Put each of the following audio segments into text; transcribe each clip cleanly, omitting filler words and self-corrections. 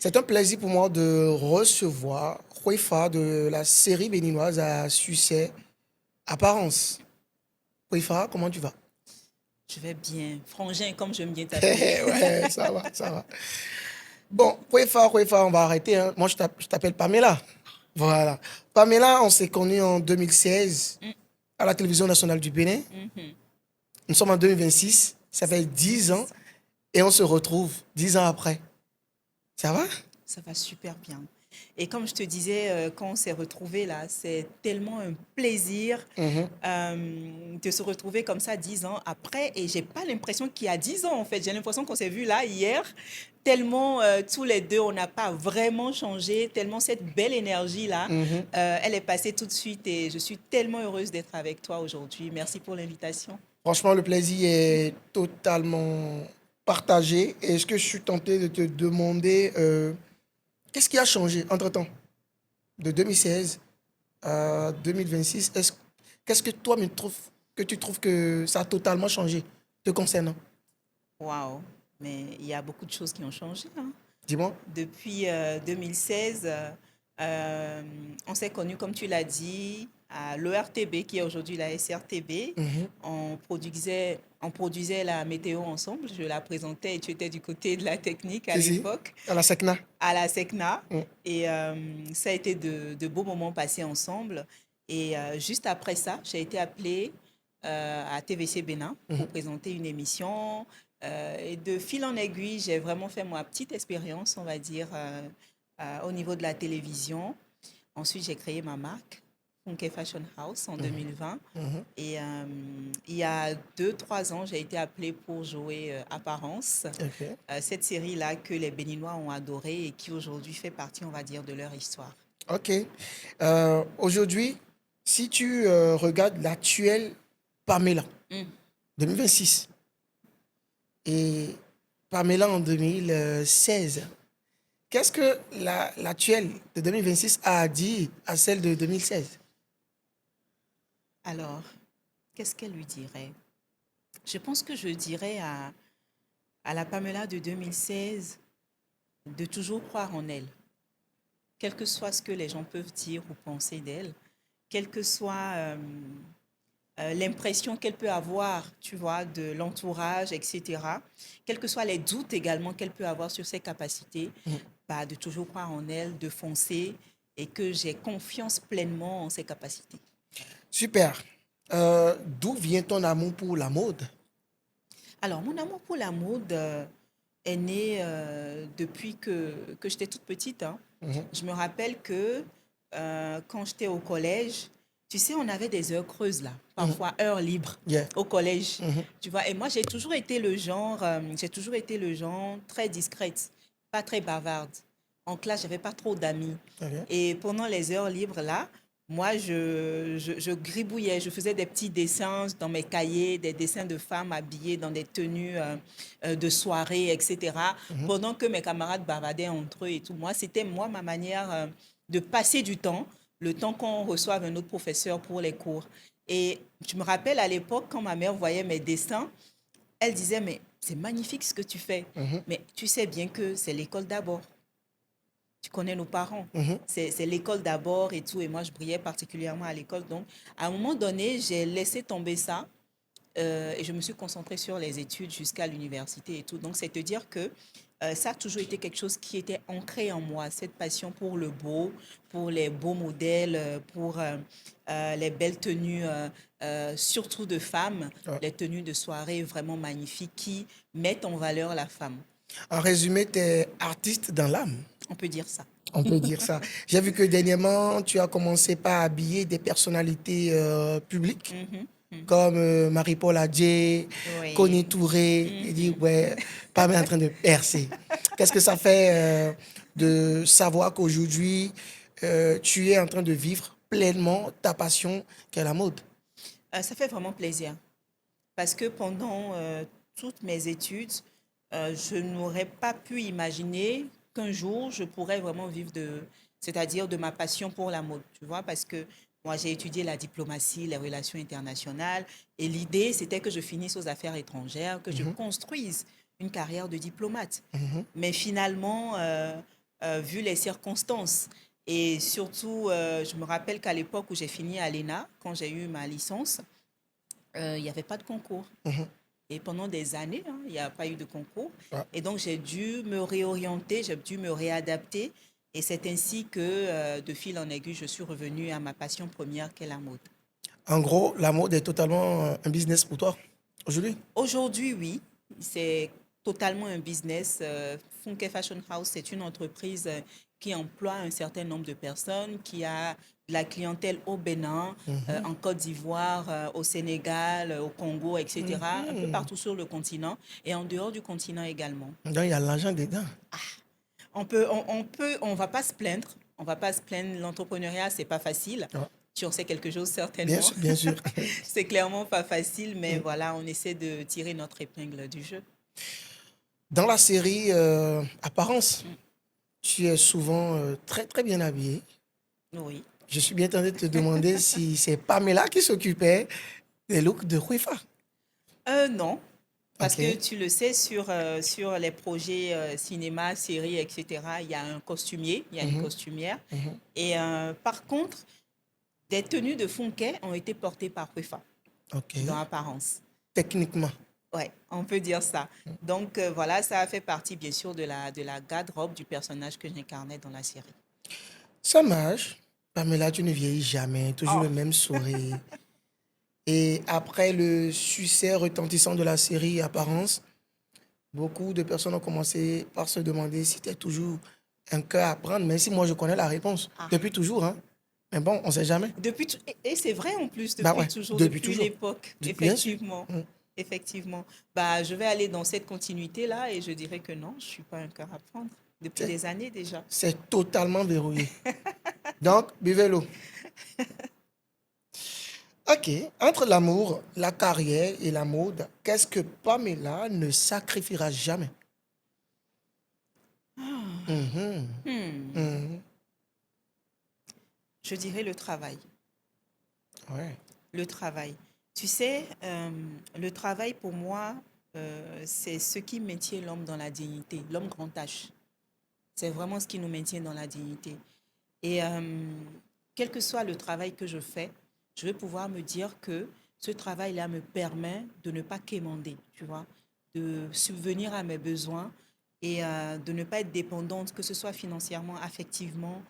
C'est un plaisir pour moi de recevoir Khweifa de la série béninoise à succès Apparence. Khweifa, comment tu vas? Je vais bien. Frangin, comme j'aime bien t'appeler. Ouais, ça va, ça va. Bon, Khweifa, on va arrêter, hein. Moi, je t'appelle Pamela. Voilà. Pamela, on s'est connus en 2016 Mm, à la télévision nationale du Bénin. mhm. Nous sommes en 2026, ça fait 10 ans 10 ans. et on se retrouve 10 ans après. Ça va? Ça va super bien. Et comme je te disais, quand on s'est retrouvés là, c'est tellement un plaisir Mhm. de se retrouver comme ça 10 ans après. Et j'ai pas l'impression qu'il y a 10 ans en fait. J'ai l'impression qu'on s'est vu là hier. Tellement tous les deux, on n'a pas vraiment changé. Tellement cette belle énergie là, Mhm. elle est passée tout de suite. Et je suis tellement heureuse d'être avec toi aujourd'hui. Merci pour l'invitation. Franchement, le plaisir est totalement partagé. Est-ce que je suis tenté de te demander qu'est-ce qui a changé entre-temps, de 2016 à 2026? Qu'est-ce que toi, que tu trouves que ça a totalement changé te concernant? Waouh! Mais il y a beaucoup de choses qui ont changé, hein. Dis-moi. Depuis 2016, euh, on s'est connus, comme tu l'as dit, à l'ERTB, qui est aujourd'hui la SRTB. Mhm. On produisait la météo ensemble. Je la présentais et tu étais du côté de la technique à Si, l'époque, à la SECNA. à la SECNA. Mm. Et ça a été de beaux moments passés ensemble. Et juste après ça, j'ai été appelée à TVC Bénin pour Mhm. présenter une émission. Et de fil en aiguille, j'ai vraiment fait ma petite expérience, on va dire, au niveau de la télévision. Ensuite, j'ai créé ma marque, Funke Fashion House, en Mhm. 2020. Mhm. Et il y a 2, 3 ans, j'ai été appelée pour jouer Apparence, Ok. cette série-là que les Béninois ont adorée et qui aujourd'hui fait partie, on va dire, de leur histoire. Ok. Aujourd'hui, si tu regardes l'actuelle Pamela, Mm. 2026, et Pamela en 2016. Qu'est-ce que l'actuelle de 2026 a à dire à celle de 2016? Alors, qu'est-ce qu'elle lui dirait? Je pense que je dirais à la Pamela de 2016 de toujours croire en elle, quel que soit ce que les gens peuvent dire ou penser d'elle, quelle que soit l'impression qu'elle peut avoir, tu vois, de l'entourage, etc. Quels que soient les doutes également qu'elle peut avoir sur ses capacités, Mm. bah, de toujours croire en elle, de foncer et que j'ai confiance pleinement en ses capacités. Super. D'où vient ton amour pour la mode? Alors, mon amour pour la mode est né depuis que j'étais toute petite, hein. Mhm. Je me rappelle que quand j'étais au collège, tu sais, on avait des heures creuses là, Mhm. parfois heures libres Yeah. au collège, Mhm. tu vois. Et moi, j'ai toujours été le genre très discrète, pas très bavarde. En classe, j'avais pas trop d'amis. Ok. Et pendant les heures libres là, moi, je gribouillais, je faisais des petits dessins dans mes cahiers, des dessins de femmes habillées dans des tenues de soirée, etc. Mhm. Pendant que mes camarades bavardaient entre eux et tout. Moi, c'était moi ma manière de passer du temps, le temps qu'on reçoive un autre professeur pour les cours. Et je me rappelle à l'époque, quand ma mère voyait mes dessins, elle disait, mais c'est magnifique ce que tu fais. Mhm. Mais tu sais bien que c'est l'école d'abord. Tu connais nos parents. Mhm. C'est l'école d'abord et tout. Et moi, je brillais particulièrement à l'école. Donc, à un moment donné, j'ai laissé tomber ça et je me suis concentrée sur les études jusqu'à l'université et tout. Donc, c'est te dire que ça a toujours été quelque chose qui était ancré en moi, cette passion pour le beau, pour les beaux modèles, pour les belles tenues, surtout de femmes, Ouais. les tenues de soirée vraiment magnifiques qui mettent en valeur la femme. En résumé, tu es artiste dans l'âme. On peut dire ça. On peut dire ça. J'ai vu que dernièrement, tu as commencé par habiller des personnalités publiques Mhm, mhm. comme Marie-Paul Adjé, Connie Oui. Touré. Il dit, Mhm. ouais, pas mal en train de percer. Qu'est-ce que ça fait de savoir qu'aujourd'hui, tu es en train de vivre pleinement ta passion qui est la mode? Ça fait vraiment plaisir parce que pendant toutes mes études, je n'aurais pas pu imaginer qu'un jour je pourrais vraiment vivre c'est-à-dire de ma passion pour la mode, tu vois, parce que moi j'ai étudié la diplomatie, les relations internationales et l'idée c'était que je finisse aux affaires étrangères, que je Mhm. construise une carrière de diplomate. Mhm. Mais finalement, vu les circonstances. Et surtout, je me rappelle qu'à l'époque où j'ai fini à l'ENA, quand j'ai eu ma licence, il n'y avait pas de concours. Mhm. Et pendant des années, hein, il n'y a pas eu de concours. Ah. Et donc, j'ai dû me réorienter, j'ai dû me réadapter. Et c'est ainsi que, de fil en aiguille, je suis revenue à ma passion première, qui est la mode. En gros, la mode est totalement un business pour toi aujourd'hui. Aujourd'hui, oui, c'est totalement un business. Funke Fashion House, c'est une entreprise qui emploie un certain nombre de personnes, qui a de la clientèle au Bénin, en Côte d'Ivoire, au Sénégal, au Congo, etc., un peu Mhm. partout sur le continent et en dehors du continent également. Donc, il y a l'argent dedans. On va pas se plaindre. On va pas se plaindre. L'entrepreneuriat, c'est pas facile. Ah. Tu en sais quelque chose Bien certainement. sûr, bien sûr. C'est clairement pas facile, mais voilà, on essaie de tirer notre épingle du jeu. Dans la série Apparence, tu es souvent très, très bien habillée. Oui. Je suis bien tenté de te demander si c'est Pamela qui s'occupait des looks de Khwifa. Non, parce que Ok. tu le sais, sur les projets cinéma, séries, etc., il y a un costumier, il y a une Mhm, costumière. mhm. Et par contre, des tenues de Funke ont été portées par Kwefa, Ok. dans Apparence. Techniquement. Ouais, on peut dire ça. Donc voilà, ça a fait partie, bien sûr, de la garde-robe du personnage que j'incarnais dans la série. Ça marche. Pamela, tu ne vieillis jamais. Toujours Oh, le même sourire. Et après le succès retentissant de la série Apparence, beaucoup de personnes ont commencé par se demander si tu es toujours un cœur à prendre, même si moi je connais la réponse. ah. Depuis toujours, hein. Mais bon, on ne sait jamais. Et c'est vrai en plus, Bah depuis ouais, toujours, depuis depuis toujours. l'époque, Bien sûr. effectivement. Mm. Effectivement. Bah, je vais aller dans cette continuité-là et je dirais que non, je ne suis pas un cœur à prendre depuis C'est des années déjà. c'est totalement verrouillé. Donc, buvez l'eau. Ok, entre l'amour, la carrière et la mode, qu'est-ce que Pamela ne sacrifiera jamais? Mhm, Hmm, mhm. je dirais le travail. Ouais. Le travail. Tu sais, le travail pour moi, c'est ce qui maintient l'homme dans la dignité, l'homme grand H. C'est vraiment ce qui nous maintient dans la dignité. Et quel que soit le travail que je fais, je vais pouvoir me dire que ce travail-là me permet de ne pas quémander, tu vois, de subvenir à mes besoins et de ne pas être dépendante, que ce soit financièrement, affectivement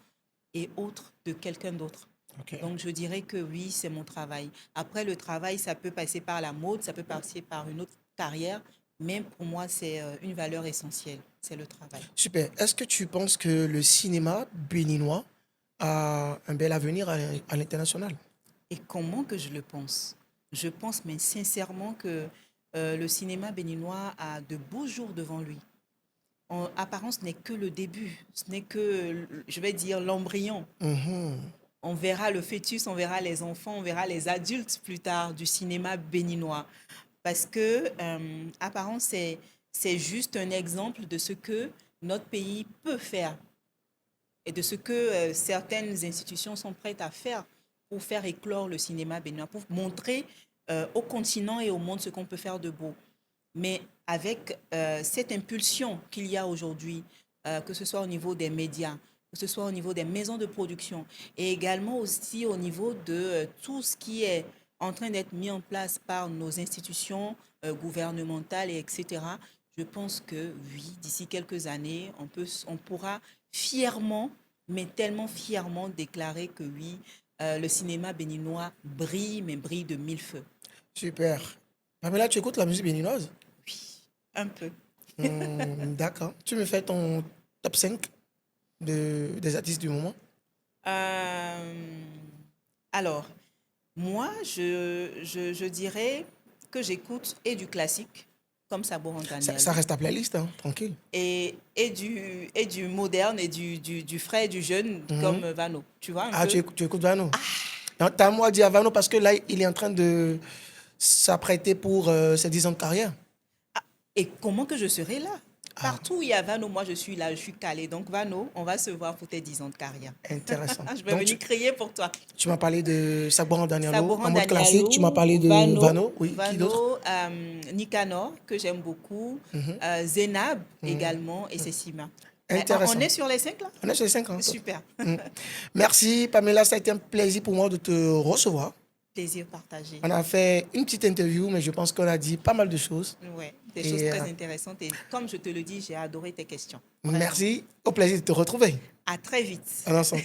et autre, de quelqu'un d'autre. Ok. Donc, je dirais que oui, c'est mon travail. Après, le travail, ça peut passer par la mode, ça peut passer par une autre carrière, mais pour moi, c'est une valeur essentielle, c'est le travail. Super. Est-ce que tu penses que le cinéma béninois a un bel avenir à l'international? Et comment que je le pense? Je pense, mais sincèrement, que le cinéma béninois a de beaux jours devant lui. En apparence, ce n'est que le début, ce n'est que, je vais dire, l'embryon. Mhm. On verra le fœtus, on verra les enfants, on verra les adultes plus tard du cinéma béninois. Parce que apparence, c'est juste un exemple de ce que notre pays peut faire et de ce que certaines institutions sont prêtes à faire pour faire éclore le cinéma béninois, pour montrer au continent et au monde ce qu'on peut faire de beau. Mais avec cette impulsion qu'il y a aujourd'hui, que ce soit au niveau des médias, que ce soit au niveau des maisons de production et également aussi au niveau de tout ce qui est en train d'être mis en place par nos institutions gouvernementales, et etc., je pense que oui, d'ici quelques années, on pourra fièrement, mais tellement fièrement déclarer que oui, le cinéma béninois brille, mais brille de mille feux. Super. Pamela, tu écoutes la musique béninoise? Oui, un peu. D'accord. Tu me fais ton top 5 des artistes du moment? Euh, alors, moi, je dirais que j'écoute et du classique, comme Sabourin Ça Daniel, reste ta playlist, hein, tranquille. et du moderne et du frais et du jeune, Mhm. comme Vano. Tu vois un Ah, peu? tu écoutes Vano? T'as un mot à dire à Vano parce que là, il est en train de s'apprêter pour ses 10 ans de carrière. Et comment que je serai là? Ah, Partout où il y a Vano, moi je suis là, je suis calée. Donc Vano, on va se voir pour tes 10 ans de carrière. intéressant. Je vais Donc, venir crier pour toi. tu m'as parlé de Sabourin Danielo en Saboran mode classique. Tu m'as Danielou, parlé de Vano, Vano. Oui, qui d'autre? Nicanor, que j'aime beaucoup, Mhm, Zénab mhm, également, et Sessima. Intéressant. On est sur les 5 là? On est sur les 5 ans. Super. Merci Pamela, ça a été un plaisir pour moi de te recevoir. Plaisir partagé. On a fait une petite interview, mais je pense qu'on a dit pas mal de choses. Ouais, des choses très intéressantes. Et comme je te le dis, j'ai adoré tes questions. Vraiment. Merci, au plaisir de te retrouver. À très vite. À l'ensemble.